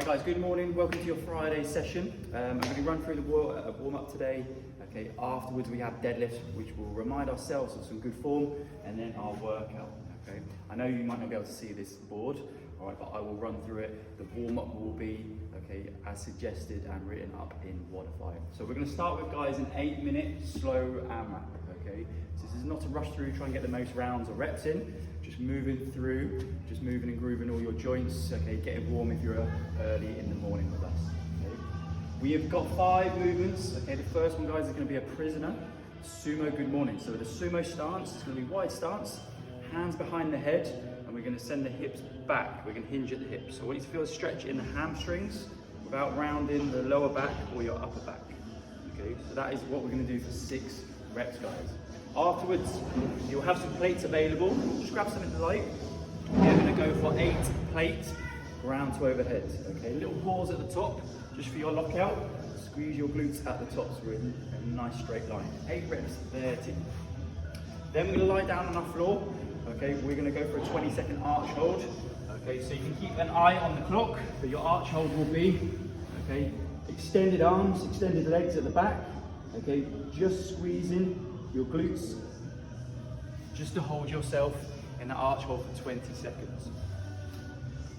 Alright guys, good morning, welcome to your Friday session. I'm going to run through the warm up today. Okay, afterwards we have deadlifts, which will remind ourselves of some good form, and then our workout. Okay, I know you might not be able to see this board, alright, but I will run through it. The warm up will be, okay, as suggested and written up in WOD. So we're going to start with, guys, an 8-minute slow AMRAP. Okay, so this is not to rush through, try and get the most rounds or reps in. Just moving through, just moving and grooving all your joints, okay, getting warm if you're early in the morning with us, okay. We have got 5 movements, okay. The first one, guys, is going to be a prisoner, sumo good morning. So the sumo stance is going to be wide stance, hands behind the head, and we're going to send the hips back. We're going to hinge at the hips. So I want you to feel a stretch in the hamstrings without rounding the lower back or your upper back, okay. So that is what we're going to do for 6 reps, guys. Afterwards, you'll have some plates available. Just grab something light. We're going to go for 8 plates, ground to overhead. Okay, little pause at the top, just for your lockout. Squeeze your glutes at the top, so we're in a nice straight line. 8 reps, 30. Then we're going to lie down on our floor. Okay, we're going to go for a 20-second arch hold. Okay, so you can keep an eye on the clock, but your arch hold will be, okay, extended arms, extended legs at the back. Okay, just squeezing your glutes, just to hold yourself in the arch hold for 20 seconds.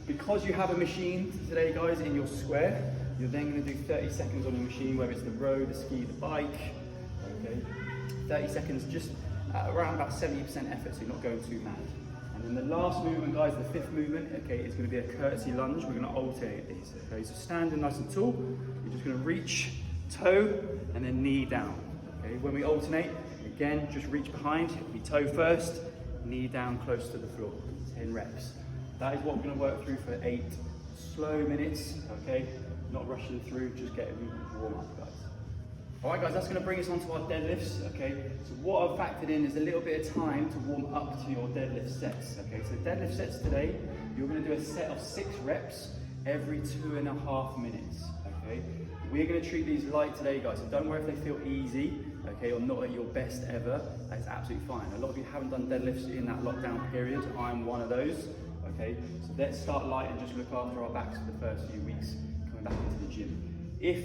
Because you have a machine today, guys, in your square, you're then going to do 30 seconds on your machine, whether it's the row, the ski, the bike. Okay, 30 seconds, just at around about 70% effort, so you're not going too mad. And then the last movement, guys, the 5th movement, okay, is going to be a curtsy lunge. We're going to alternate these. Okay, so standing nice and tall, you're just going to reach, toe, and then knee down. Okay, when we alternate, again, just reach behind, we toe first, knee down close to the floor, 10 reps. That is what we're going to work through for 8 slow minutes, okay? Not rushing through, just getting warm up, guys. All right, guys, that's going to bring us on to our deadlifts, okay? So what I've factored in is a little bit of time to warm up to your deadlift sets, okay? So deadlift sets today, you're going to do a set of 6 reps every 2.5 minutes, okay? We're going to treat these light today, guys, so don't worry if they feel easy, okay, or not at your best ever. That's absolutely fine. A lot of you haven't done deadlifts in that lockdown period. I'm one of those, okay? So let's start light and just look after our backs for the first few weeks coming back into the gym. If,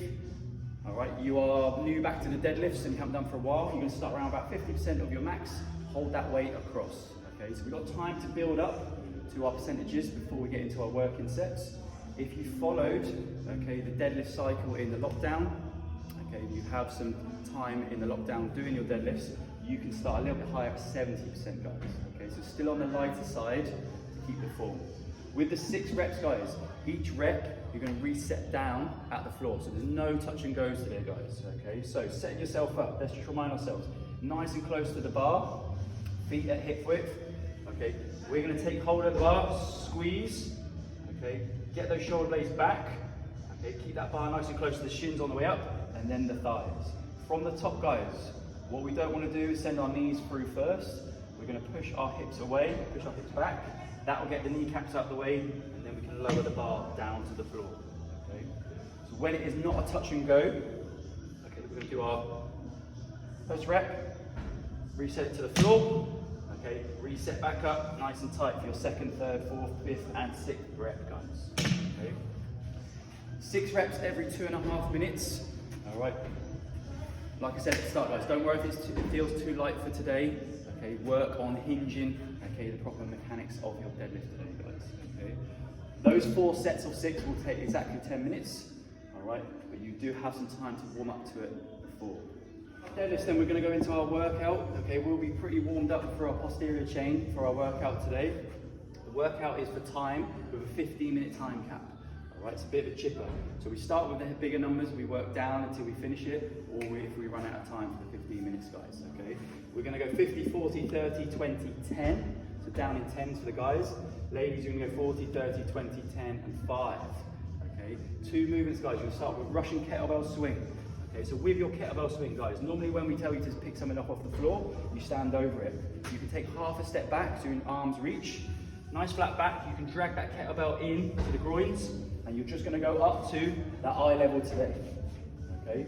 all right, you are new back to the deadlifts and you haven't done for a while, you're going to start around about 50% of your max. Hold that weight across, okay? So we've got time to build up to our percentages before we get into our working sets. If you followed, okay, the deadlift cycle in the lockdown, okay, you have some time in the lockdown doing your deadlifts, you can start a little bit higher, 70%, guys. Okay, so still on the lighter side to keep the form. With the 6 reps, guys, each rep you're going to reset down at the floor, so there's no touch and goes today, guys. Okay, so setting yourself up. Let's just remind ourselves, nice and close to the bar, feet at hip width. Okay, we're going to take hold of the bar, squeeze. Okay, get those shoulder blades back. Okay, keep that bar nice and close to the shins on the way up, and then the thighs. From the top, guys, what we don't want to do is send our knees through first. We're going to push our hips away, push our hips back. That will get the kneecaps out the way, and then we can lower the bar down to the floor. Okay. So when it is not a touch and go, okay, we're going to do our first rep, reset it to the floor. Okay, reset back up, nice and tight for your 2nd, 3rd, 4th, 5th, and 6th rep, guys. Okay. 6 reps every 2.5 minutes. All right. Like I said at the start, guys, don't worry if it feels too light for today. Okay, work on hinging, okay, the proper mechanics of your deadlift today, guys. Okay, those 4 sets of 6 will take exactly 10 minutes. All right, but you do have some time to warm up to it before. Deadlifts, then we're going to go into our workout. Okay, we'll be pretty warmed up for our posterior chain for our workout today. The workout is for time with a 15-minute time cap. Right, it's a bit of a chipper. So we start with the bigger numbers, we work down until we finish it, or if we run out of time for the 15 minutes, guys, okay? We're gonna go 50, 40, 30, 20, 10. So down in 10s for the guys. Ladies, you're gonna go 40, 30, 20, 10, and 5, okay? 2 movements, guys. You'll start with Russian kettlebell swing. Okay, so with your kettlebell swing, guys, normally when we tell you to pick something up off the floor, you stand over it. You can take half a step back, so your arms reach. Nice flat back, you can drag that kettlebell in to the groins, and you're just going to go up to that eye level today. Okay,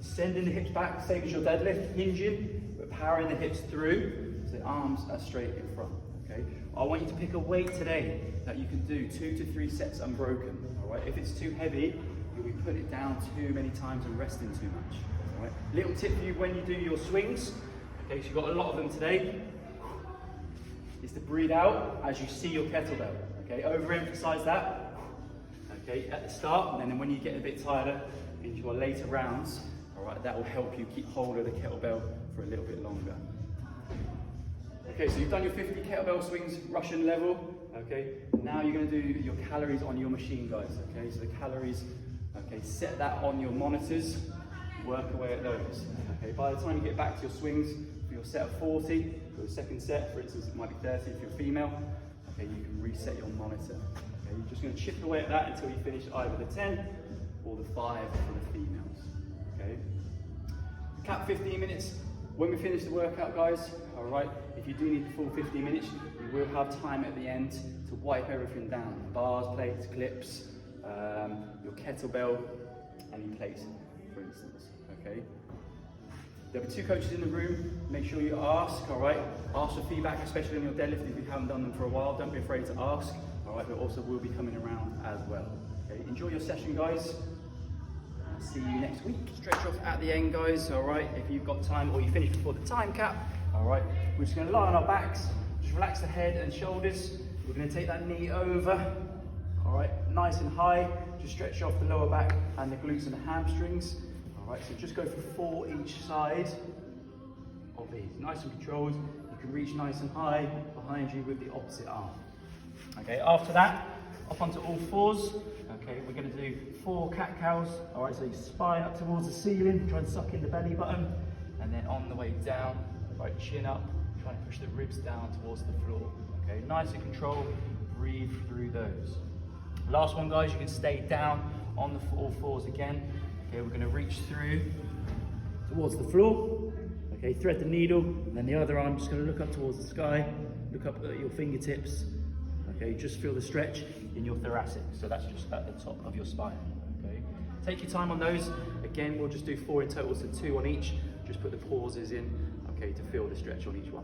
sending the hips back, same as your deadlift, hinging, but powering the hips through, so the arms are straight in front. Okay. okay? I want you to pick a weight today that you can do 2 to 3 sets unbroken, all right? If it's too heavy, you'll be putting it down too many times and resting too much, all right? Little tip for you when you do your swings, okay, so you've got a lot of them today, is to breathe out as you see your kettlebell, okay? Overemphasize that, okay, at the start, and then when you get a bit tighter into your later rounds, all right, that will help you keep hold of the kettlebell for a little bit longer. Okay, so you've done your 50 kettlebell swings Russian level, okay? Now you're gonna do your calories on your machine, guys, okay? So the calories, okay, set that on your monitors, work away at those, okay? By the time you get back to your swings, for your set of 40, for the second set, for instance, it might be 30 if you're female, okay, you can reset your monitor, okay? You're just gonna chip away at that until you finish either the 10 or the 5 for the females, okay? Cap 15 minutes. When we finish the workout, guys, all right, if you do need the full 15 minutes, you will have time at the end to wipe everything down. Bars, plates, clips, your kettlebell, any plates, for instance, okay? There'll be 2 coaches in the room. Make sure you ask, all right? Ask for feedback, especially on your deadlift if you haven't done them for a while. Don't be afraid to ask, all right? But also we'll be coming around as well, okay? Enjoy your session, guys. See you next week. Stretch off at the end, guys, all right? If you've got time or you finish before the time cap, all right? We're just gonna lie on our backs, just relax the head and shoulders. We're gonna take that knee over, all right? Nice and high, just stretch off the lower back and the glutes and the hamstrings. All right, so just go for 4 each side of these. Nice and controlled. You can reach nice and high behind you with the opposite arm. Okay, after that, up onto all fours. Okay, we're going to do 4 cat-cows. All right, so you spine up towards the ceiling, try and suck in the belly button, and then on the way down, right, chin up, try and push the ribs down towards the floor. Okay, nice and controlled, breathe through those. Last one, guys, you can stay down on the all fours again. Okay, we're going to reach through towards the floor. Okay, thread the needle, and then the other arm just going to look up towards the sky, look up at your fingertips. Okay, just feel the stretch in your thoracic, so that's just at the top of your spine. Okay, take your time on those. Again, we'll just do 4 in total, so 2 on each. Just put the pauses in, okay, to feel the stretch on each one.